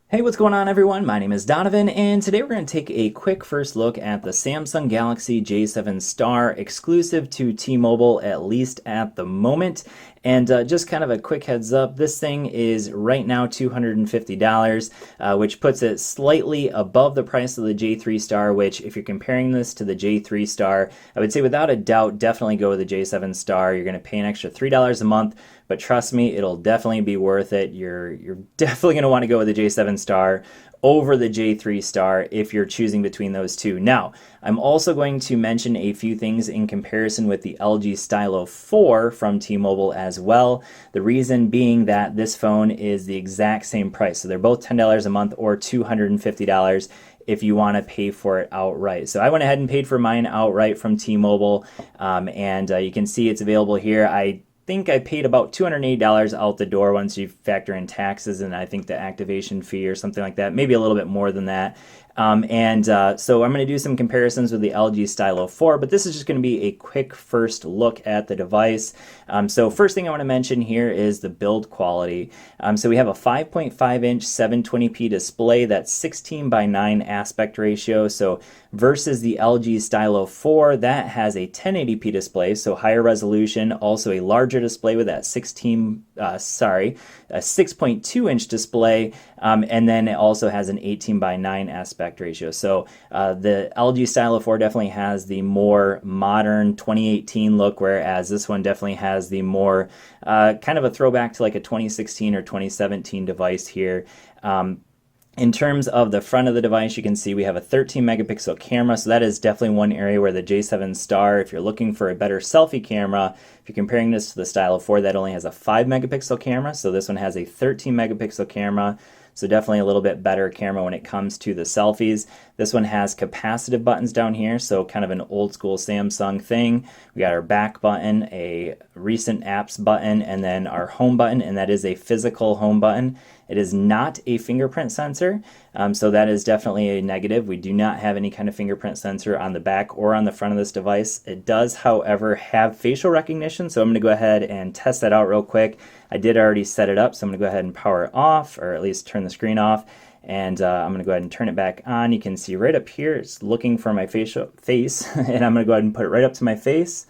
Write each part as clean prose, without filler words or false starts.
Hey, what's going on everyone? My name is Donovan, and today we're going to take a quick first look at the Samsung Galaxy J7 Star exclusive to T-Mobile, at least at the moment. And just kind of a quick heads up, this thing is right now $250, which puts it slightly above the price of the J3 Star, which if you're comparing this to the J3 Star, I would say without a doubt, definitely go with the J7 Star. You're going to pay an extra $3 a month, but trust me, it'll definitely be worth it. You're definitely going to want to go with the J7 Star over the J3 Star if you're choosing between those two. Now, I'm also going to mention a few things in comparison with the LG Stylo 4 from T-Mobile as well. The reason being that this phone is the exact same price. So they're both $10 a month or $250 if you want to pay for it outright. So I went ahead and paid for mine outright from T-Mobile, and you can see it's available here. I think I paid about $280 out the door once you factor in taxes and I think the activation fee or something like that, maybe a little bit more than that. So I'm going to do some comparisons with the LG Stylo 4, but this is just going to be a quick first look at the device. So first thing I want to mention here is the build quality. So we have a 5.5-inch 720p display that's 16:9 aspect ratio. So versus the LG Stylo 4, that has a 1080p display, so higher resolution, also a larger display with that a 6.2-inch display, and then it also has an 18:9 aspect ratio. So the LG Stylo 4 definitely has the more modern 2018 look, whereas this one definitely has the more kind of a throwback to like a 2016 or 2017 device here. In terms of the front of the device, you can see we have a 13 megapixel camera, so that is definitely one area where the J7 Star, if you're looking for a better selfie camera, if you're comparing this to the Stylo 4, that only has a 5 megapixel camera, so this one has a 13 megapixel camera. So definitely a little bit better camera when it comes to the selfies. This one has capacitive buttons down here, so kind of an old school Samsung thing. We got our back button, a recent apps button, and then our home button, and that is a physical home button. It is not a fingerprint sensor, so that is definitely a negative. We do not have any kind of fingerprint sensor on the back or on the front of this device. It does, however, have facial recognition, so I'm going to go ahead and test that out real quick. I did already set it up, so I'm going to go ahead and power it off, or at least turn the screen off, and I'm going to go ahead and turn it back on. You can see right up here, it's looking for my face, and I'm going to go ahead and put it right up to my face,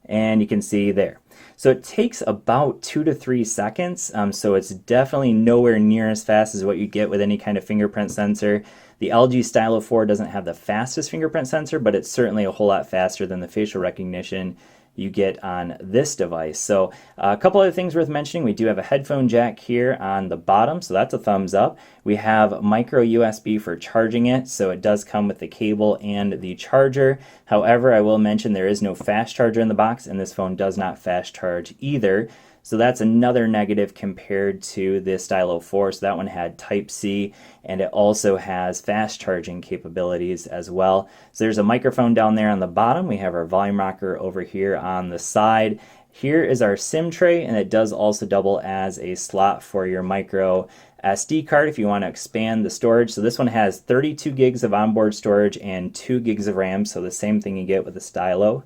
and you can see there. So it takes about 2 to 3 seconds, so it's definitely nowhere near as fast as what you get with any kind of fingerprint sensor. The LG Stylo 4 doesn't have the fastest fingerprint sensor, but it's certainly a whole lot faster than the facial recognition you get on this device. So a couple other things worth mentioning. We do have a headphone jack here on the bottom, so that's a thumbs up. We have micro USB for charging it, so it does come with the cable and the charger. However, I will mention there is no fast charger in the box, and this phone does not fast charge either. So that's another negative compared to the Stylo 4. So that one had Type-C, and it also has fast charging capabilities as well. So there's a microphone down there on the bottom. We have our volume rocker over here on the side. Here is our SIM tray, and it does also double as a slot for your micro SD card if you want to expand the storage. So this one has 32 gigs of onboard storage and 2 gigs of RAM, so the same thing you get with the Stylo.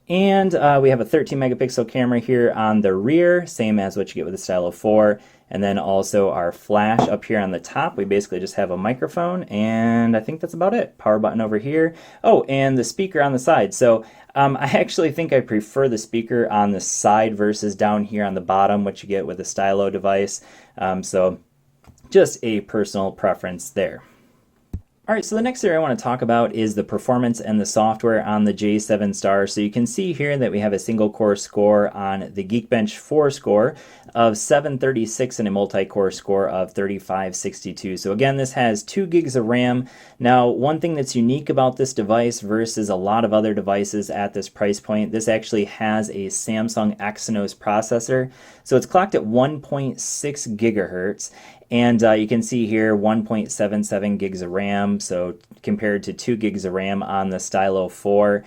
And we have a 13 megapixel camera here on the rear, same as what you get with the Stylo 4. And then also our flash up here on the top. We basically just have a microphone, and I think that's about it. Power button over here. Oh, and the speaker on the side. So I actually think I prefer the speaker on the side versus down here on the bottom, what you get with the Stylo device. So just a personal preference there. All right, so the next area I want to talk about is the performance and the software on the J7 Star. So you can see here that we have a single core score on the Geekbench 4 score of 736 and a multi-core score of 3562. So again, this has 2 gigs of RAM. Now, one thing that's unique about this device versus a lot of other devices at this price point, this actually has a Samsung Exynos processor. So it's clocked at 1.6 gigahertz. And you can see here 1.77 gigs of RAM, so compared to 2 gigs of RAM on the Stylo 4.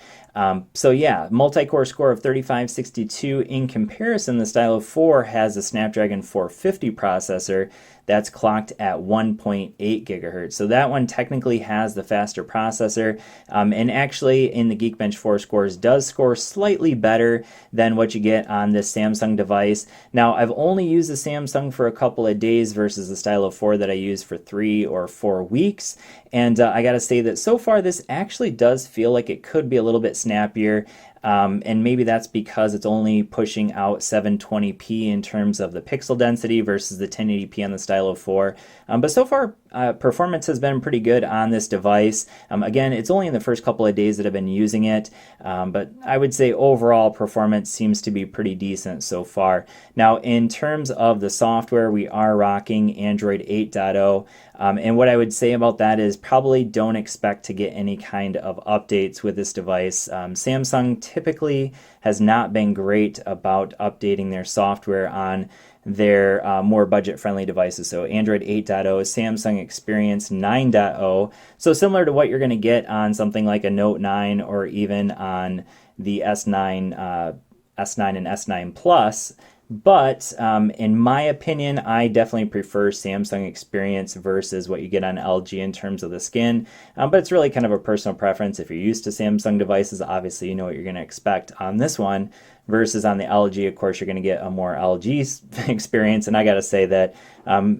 So yeah, multi-core score of 3562. In comparison, the Stylo 4 has a Snapdragon 450 processor that's clocked at 1.8 gigahertz. So that one technically has the faster processor, and actually in the Geekbench 4 scores does score slightly better than what you get on this Samsung device. Now, I've only used the Samsung for a couple of days versus the Stylo 4 that I used for 3 or 4 weeks, and I gotta say that so far this actually does feel like it could be a little bit snappier. And maybe that's because it's only pushing out 720p in terms of the pixel density versus the 1080p on the Stylo 4. But so far, performance has been pretty good on this device. Again, it's only in the first couple of days that I've been using it, but I would say overall performance seems to be pretty decent so far. Now, in terms of the software, we are rocking Android 8.0. And what I would say about that is probably don't expect to get any kind of updates with this device. Samsung typically has not been great about updating their software on their more budget-friendly devices. So Android 8.0, Samsung Experience 9.0. So similar to what you're going to get on something like a Note 9 or even on the S9 and S9 Plus. But in my opinion, I definitely prefer Samsung Experience versus what you get on LG in terms of the skin. But it's really kind of a personal preference. If you're used to Samsung devices, obviously you know what you're going to expect on this one. Versus on the LG, of course, you're going to get a more LG experience. And I got to say that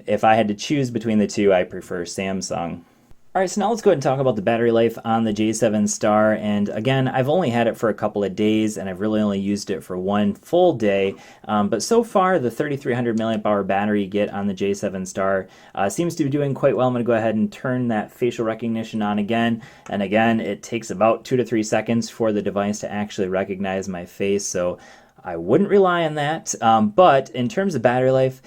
if I had to choose between the two, I prefer Samsung. All right, so now let's go ahead and talk about the battery life on the J7 Star. And again, I've only had it for a couple of days, and I've really only used it for one full day. But so far, the 3,300 milliamp hour battery you get on the J7 Star seems to be doing quite well. I'm going to go ahead and turn that facial recognition on again. And again, it takes about 2 to 3 seconds for the device to actually recognize my face. So I wouldn't rely on that, but in terms of battery life,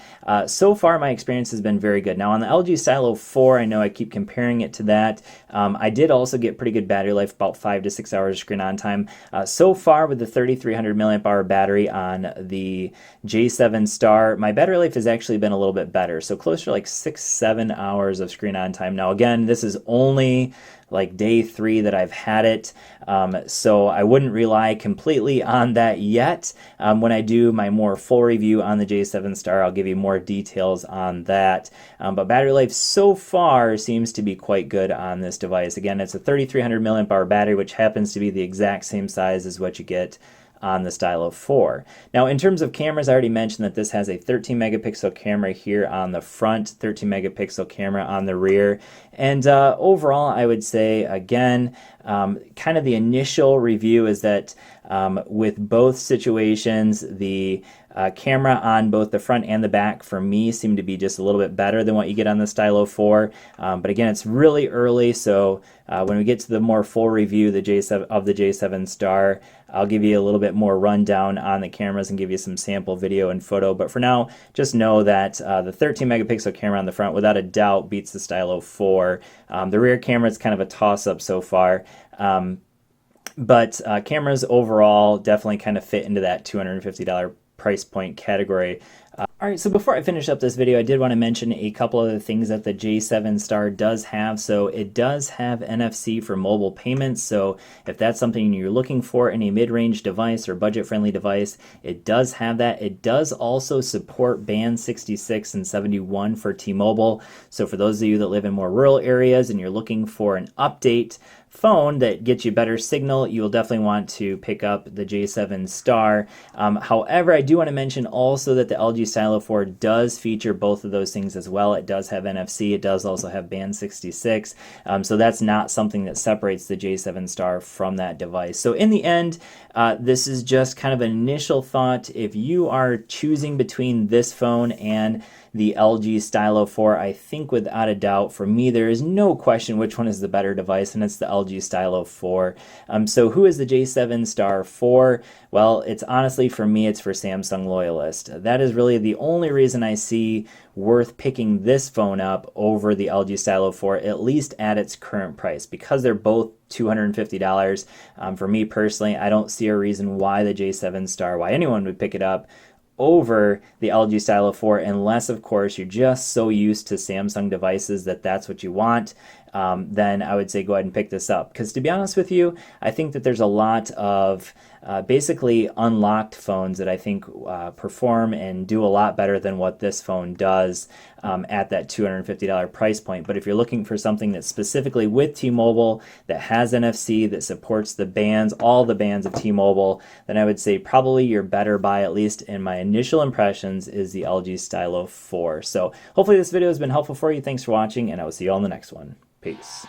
so far my experience has been very good. Now on the LG Stylo 4, I know I keep comparing it to that. I did also get pretty good battery life, about 5 to 6 hours screen on time. So far with the 3,300 milliamp hour battery on the J7 Star, my battery life has actually been a little bit better, so closer to like 6-7 hours of screen on time. Now again, this is only like day 3 that I've had it, so I wouldn't rely completely on that yet. When I do my more full review on the J7 Star, I'll give you more details on that. But battery life so far seems to be quite good on this device. Again, it's a 3,300 milliamp hour battery, which happens to be the exact same size as what you get on the Stylo 4. Now in terms of cameras, I already mentioned that this has a 13 megapixel camera here on the front, 13 megapixel camera on the rear, and overall I would say again, kind of the initial review is that with both situations, the camera on both the front and the back for me seem to be just a little bit better than what you get on the Stylo 4. But again, it's really early, so when we get to the more full review the J7 Star, I'll give you a little bit more rundown on the cameras and give you some sample video and photo. But for now, just know that the 13 megapixel camera on the front without a doubt beats the Stylo 4. The rear camera is kind of a toss-up so far. But cameras overall definitely kind of fit into that $250 price point category. All right, so before I finish up this video, I did want to mention a couple of the things that the J7 Star does have. So it does have NFC for mobile payments. So if that's something you're looking for in a mid-range device or budget-friendly device, it does have that. It does also support band 66 and 71 for T-Mobile. So for those of you that live in more rural areas and you're looking for an update phone that gets you better signal, you will definitely want to pick up the J7 Star. However, I do want to mention also that the LG Stylo 4 does feature both of those things as well. It does have NFC, it does also have band 66, so that's not something that separates the J7 Star from that device. So in the end, this is just kind of an initial thought. If you are choosing between this phone and the LG Stylo 4, I think without a doubt, for me, there is no question which one is the better device, and it's the LG Stylo 4. So who is the J7 Star for? Well, it's honestly, for me, it's for Samsung loyalists. That is really the only reason I see worth picking this phone up over the LG Stylo 4, at least at its current price, because they're both $250. For me personally, I don't see a reason why the J7 Star, why anyone would pick it up over the LG Stylo 4, unless of course you're just so used to Samsung devices that that's what you want. then I would say go ahead and pick this up. Because to be honest with you, I think that there's a lot of basically unlocked phones that I think perform and do a lot better than what this phone does at that $250 price point. But if you're looking for something that's specifically with T-Mobile, that has NFC, that supports the bands, all the bands of T-Mobile, then I would say probably your better buy, at least in my initial impressions, is the LG Stylo 4. So hopefully this video has been helpful for you. Thanks for watching, and I will see you all in the next one. Peace.